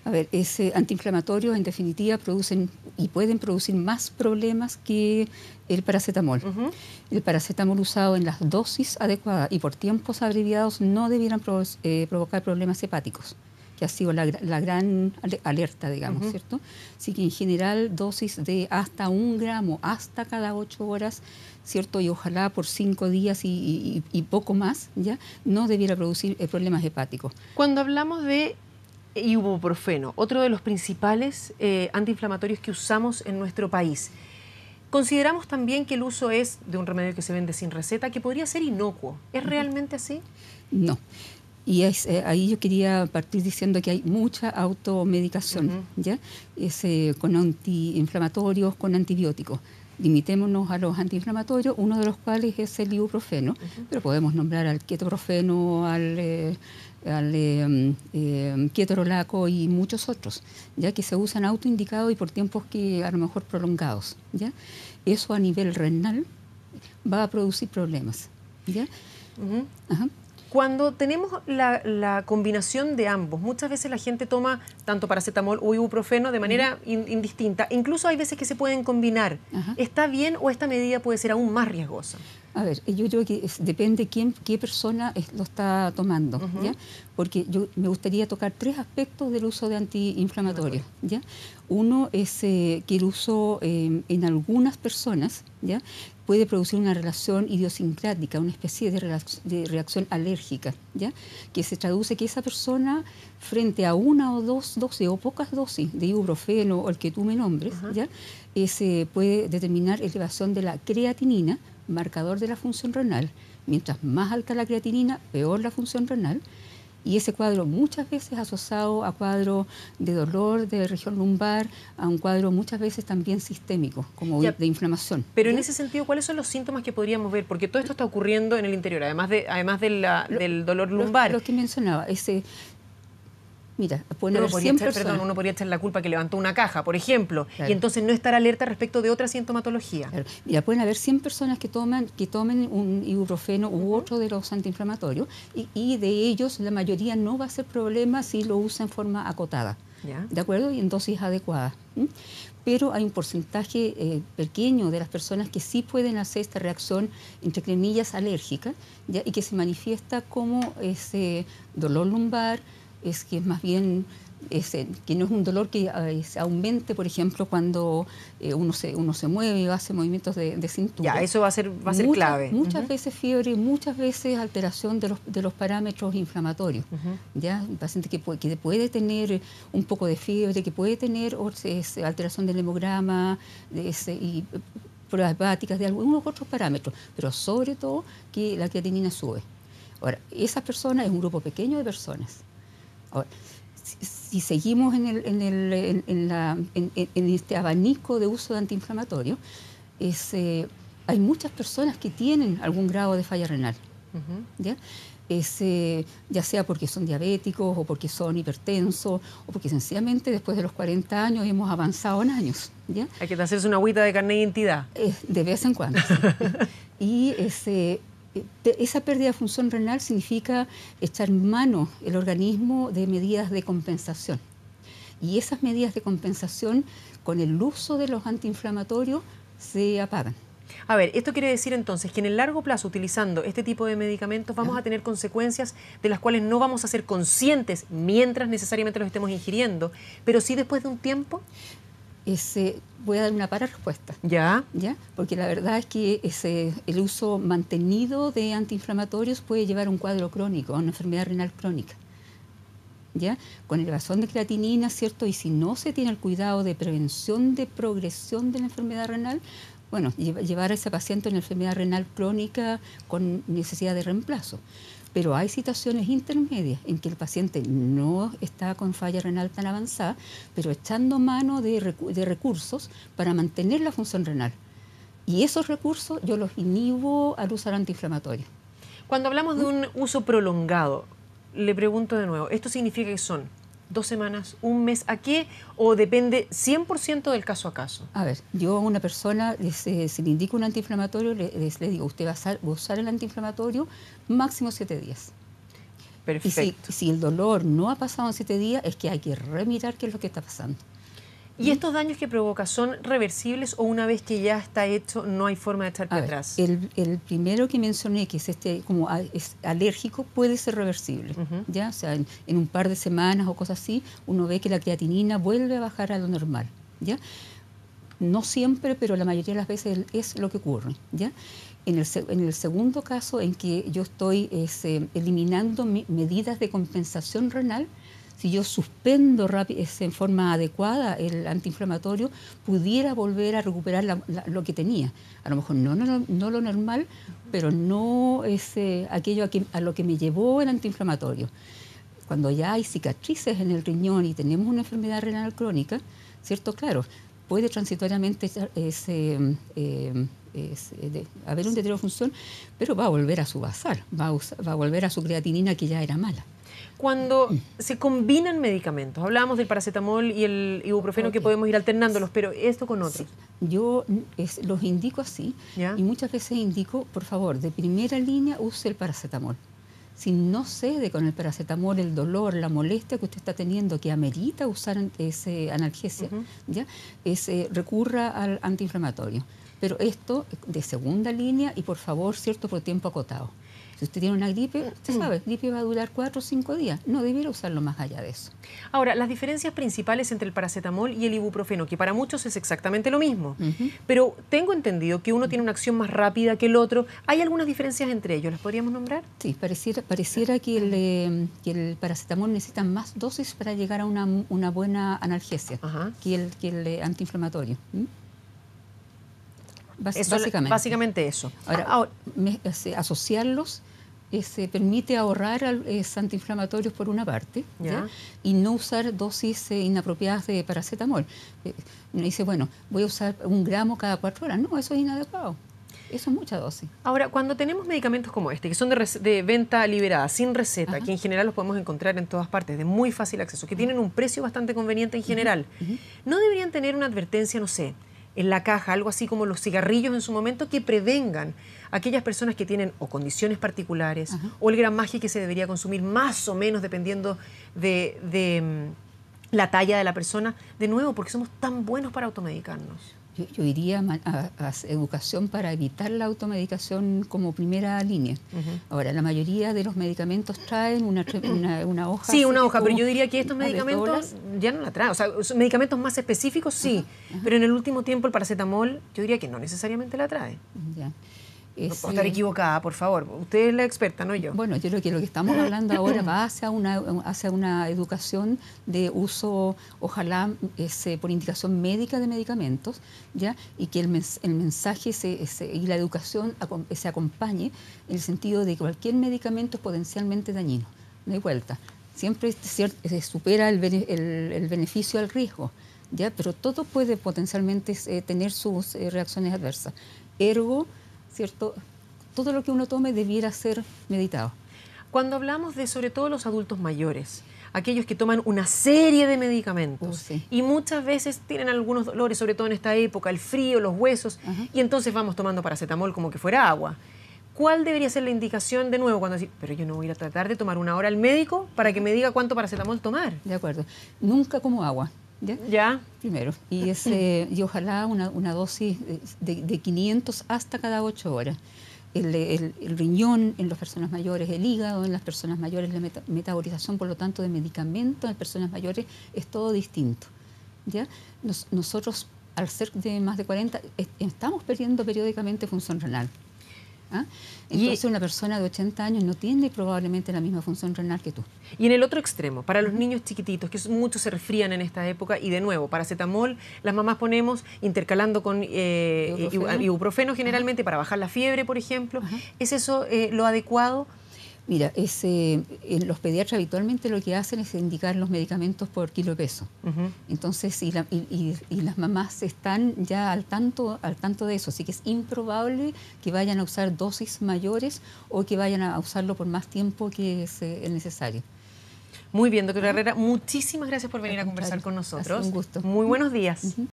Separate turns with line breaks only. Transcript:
A ver, ese antiinflamatorios en definitiva producen y pueden producir más problemas que el paracetamol. El paracetamol usado en las dosis adecuadas y por tiempos abreviados no debieran provocar problemas hepáticos, que ha sido la gran alerta, digamos, ¿cierto? Así que en general dosis de hasta 1 gramo, hasta cada 8 horas, ¿cierto? Y ojalá por 5 días y poco más, ¿ya? No debiera producir problemas hepáticos.
Cuando hablamos de ibuprofeno, otro de los principales antiinflamatorios que usamos en nuestro país, consideramos también que el uso es de un remedio que se vende sin receta, que podría ser inocuo. ¿Es realmente así?
No. Y ahí yo quería partir diciendo que hay mucha automedicación, ¿ya? Con antiinflamatorios, con antibióticos. Limitémonos a los antiinflamatorios, uno de los cuales es el ibuprofeno, pero podemos nombrar al ketoprofeno, al ketorolaco y muchos otros, ya que se usan autoindicados y por tiempos que a lo mejor prolongados, ¿ya? Eso a nivel renal va a producir problemas, ¿ya?
Cuando tenemos la combinación de ambos, muchas veces la gente toma tanto paracetamol o ibuprofeno de manera indistinta. Incluso hay veces que se pueden combinar. ¿Está bien o esta medida puede ser aún más riesgosa?
A ver, yo creo que depende qué persona lo está tomando, ¿ya? Porque me gustaría tocar 3 aspectos del uso de antiinflamatorios, ¿ya? Uno es que el uso en algunas personas, ¿ya? Puede producir una relación idiosincrática, una especie de reacción alérgica, ¿ya? Que se traduce que esa persona, frente a 1 o 2 dosis o pocas dosis de ibuprofeno o el que tú me nombres, ¿ya? Se puede determinar elevación de la creatinina, marcador de la función renal. Mientras más alta la creatinina, peor la función renal. Y ese cuadro muchas veces asociado a cuadro de dolor de región lumbar, a un cuadro muchas veces también sistémico, como de inflamación.
Pero en ese sentido, ¿cuáles son los síntomas que podríamos ver? Porque todo esto está ocurriendo en el interior, además del dolor lumbar.
Lo que mencionaba, mira,
uno podría echar la culpa que levantó una caja, por ejemplo, y entonces no estar alerta respecto de otra sintomatología.
Claro. Mira, pueden haber 100 personas que tomen un ibuprofeno u otro de los antiinflamatorios y de ellos la mayoría no va a ser problema si lo usa en forma acotada, ¿de acuerdo? Y en dosis adecuadas. Pero hay un porcentaje pequeño de las personas que sí pueden hacer esta reacción, entre comillas, alérgica, ¿ya? Y que se manifiesta como ese dolor lumbar, que es más bien, que no es un dolor que aumente, por ejemplo, cuando uno se mueve y hace movimientos de cintura.
Ya, eso va a ser clave.
Muchas veces fiebre, muchas veces alteración de los parámetros inflamatorios. ¿Ya? Un paciente que puede tener un poco de fiebre, que puede tener alteración del hemograma y pruebas hepáticas de algunos otros parámetros, pero sobre todo que la creatinina sube. Ahora, esa persona es un grupo pequeño de personas. Ahora, si seguimos en este abanico de uso de antiinflamatorios, hay muchas personas que tienen algún grado de falla renal, ¿ya? Ya sea porque son diabéticos o porque son hipertensos o porque sencillamente después de los 40 años hemos avanzado en años, ¿ya?
Hay que hacerse una agüita de carnet de identidad.
De vez en cuando. Y esa pérdida de función renal significa echar mano el organismo de medidas de compensación. Y esas medidas de compensación, con el uso de los antiinflamatorios, se apagan.
A ver, esto quiere decir entonces que en el largo plazo, utilizando este tipo de medicamentos, vamos a tener consecuencias de las cuales no vamos a ser conscientes mientras necesariamente los estemos ingiriendo, pero sí después de un tiempo.
Voy a dar una respuesta.
¿Ya?
Porque la verdad es que el uso mantenido de antiinflamatorios puede llevar a un cuadro crónico, a una enfermedad renal crónica, ¿ya? Con elevación de creatinina, ¿cierto? Y si no se tiene el cuidado de prevención de progresión de la enfermedad renal, bueno, llevar a ese paciente a una enfermedad renal crónica con necesidad de reemplazo. Pero hay situaciones intermedias en que el paciente no está con falla renal tan avanzada, pero echando mano de recursos para mantener la función renal. Y esos recursos yo los inhibo al usar antiinflamatorios.
Cuando hablamos de un uso prolongado, le pregunto de nuevo, ¿esto significa que son 2 semanas, 1 mes? ¿A qué? ¿O depende 100% del caso a caso?
A ver, yo a una persona, si le indico un antiinflamatorio, le digo, usted va a usar el antiinflamatorio máximo 7 días.
Perfecto.
Y si el dolor no ha pasado en 7 días, es que hay que remirar qué es lo que está pasando.
¿Y estos daños que provoca son reversibles o una vez que ya está hecho no hay forma de echar para atrás?
El primero que mencioné, que es es alérgico, puede ser reversible. ¿Ya? O sea, en un par de semanas o cosas así, uno ve que la creatinina vuelve a bajar a lo normal. ¿Ya? No siempre, pero la mayoría de las veces es lo que ocurre. ¿Ya? En el segundo caso, en que yo estoy eliminando medidas de compensación renal, si yo suspendo en forma adecuada el antiinflamatorio, pudiera volver a recuperar lo que tenía. A lo mejor no lo normal, pero no aquello a lo que me llevó el antiinflamatorio. Cuando ya hay cicatrices en el riñón y tenemos una enfermedad renal crónica, ¿cierto? Claro, puede transitoriamente haber un deterioro de función, pero va a volver a su basal, va a volver a su creatinina que ya era mala.
Cuando se combinan medicamentos, hablábamos del paracetamol y el ibuprofeno, que podemos ir alternándolos, pero esto con otros.
Sí. Yo los indico así. ¿Ya? Y muchas veces indico, por favor, de primera línea use el paracetamol. Si no cede con el paracetamol el dolor, la molestia que usted está teniendo, que amerita usar analgesia, ¿ya? Recurra al antiinflamatorio. Pero esto de segunda línea y por favor, ¿cierto?, por tiempo acotado. Si usted tiene una gripe, usted sabe, gripe va a durar 4 o 5 días. No debiera usarlo más allá de eso.
Ahora, las diferencias principales entre el paracetamol y el ibuprofeno, que para muchos es exactamente lo mismo, pero tengo entendido que uno tiene una acción más rápida que el otro. ¿Hay algunas diferencias entre ellos? ¿Las podríamos nombrar?
Sí, pareciera que el paracetamol necesita más dosis para llegar a una buena analgesia que el antiinflamatorio.
Básicamente eso.
Ahora asociarlos permite ahorrar antiinflamatorios por una parte, ¿ya? Y no usar dosis inapropiadas de paracetamol. Uno dice, bueno, voy a usar 1 gramo cada 4 horas. No, eso es inadecuado. Eso es mucha dosis.
Ahora, cuando tenemos medicamentos como este, que son de venta liberada, sin receta, que en general los podemos encontrar en todas partes, de muy fácil acceso, que tienen un precio bastante conveniente en general, ¿no deberían tener una advertencia, no sé, en la caja, algo así como los cigarrillos en su momento, que prevengan a aquellas personas que tienen o condiciones particulares o el gramaje que se debería consumir más o menos dependiendo de la talla de la persona? De nuevo, porque somos tan buenos para automedicarnos.
Yo iría a educación para evitar la automedicación como primera línea. Ahora, la mayoría de los medicamentos traen una hoja.
Sí, una hoja, pero yo diría que estos medicamentos ya no la traen. O sea, medicamentos más específicos sí, pero en el último tiempo el paracetamol yo diría que no necesariamente la trae.
Ya.
No puedo estar equivocada, por favor. Usted es la experta, no yo.
Bueno, yo creo que lo que estamos hablando ahora va hacia una educación de uso, ojalá por indicación médica de medicamentos, ¿ya? Y que el mensaje y la educación se acompañe en el sentido de que cualquier medicamento es potencialmente dañino. No hay vuelta. Siempre se supera el beneficio al riesgo, ¿ya? Pero todo puede potencialmente tener sus reacciones adversas. Ergo, ¿cierto? Todo lo que uno tome debiera ser meditado.
Cuando hablamos de sobre todo los adultos mayores, aquellos que toman una serie de medicamentos y muchas veces tienen algunos dolores, sobre todo en esta época, el frío, los huesos, y entonces vamos tomando paracetamol como que fuera agua. ¿Cuál debería ser la indicación de nuevo cuando decir, pero yo no voy a ir a tratar de tomar 1 hora al médico para que me diga cuánto paracetamol tomar?
De acuerdo. Nunca como agua. ¿Ya? Primero. Y ojalá una dosis de 500 hasta cada 8 horas. El riñón en las personas mayores, el hígado en las personas mayores, la metabolización, por lo tanto, de medicamentos en las personas mayores es todo distinto. ¿Ya? Nosotros, al ser de más de 40, estamos perdiendo periódicamente función renal. Entonces una persona de 80 años no tiene probablemente la misma función renal que tú.
Y en el otro extremo, para los niños chiquititos, que muchos se resfrían en esta época, y de nuevo, paracetamol, las mamás ponemos intercalando con ibuprofeno generalmente para bajar la fiebre, por ejemplo. ¿Es eso lo adecuado?
Mira, los pediatras habitualmente lo que hacen es indicar los medicamentos por kilo de peso. Entonces, y las mamás están ya al tanto de eso, así que es improbable que vayan a usar dosis mayores o que vayan a usarlo por más tiempo que es necesario.
Muy bien, doctora Herrera, muchísimas gracias por venir a conversar con nosotros.
Un gusto.
Muy buenos días.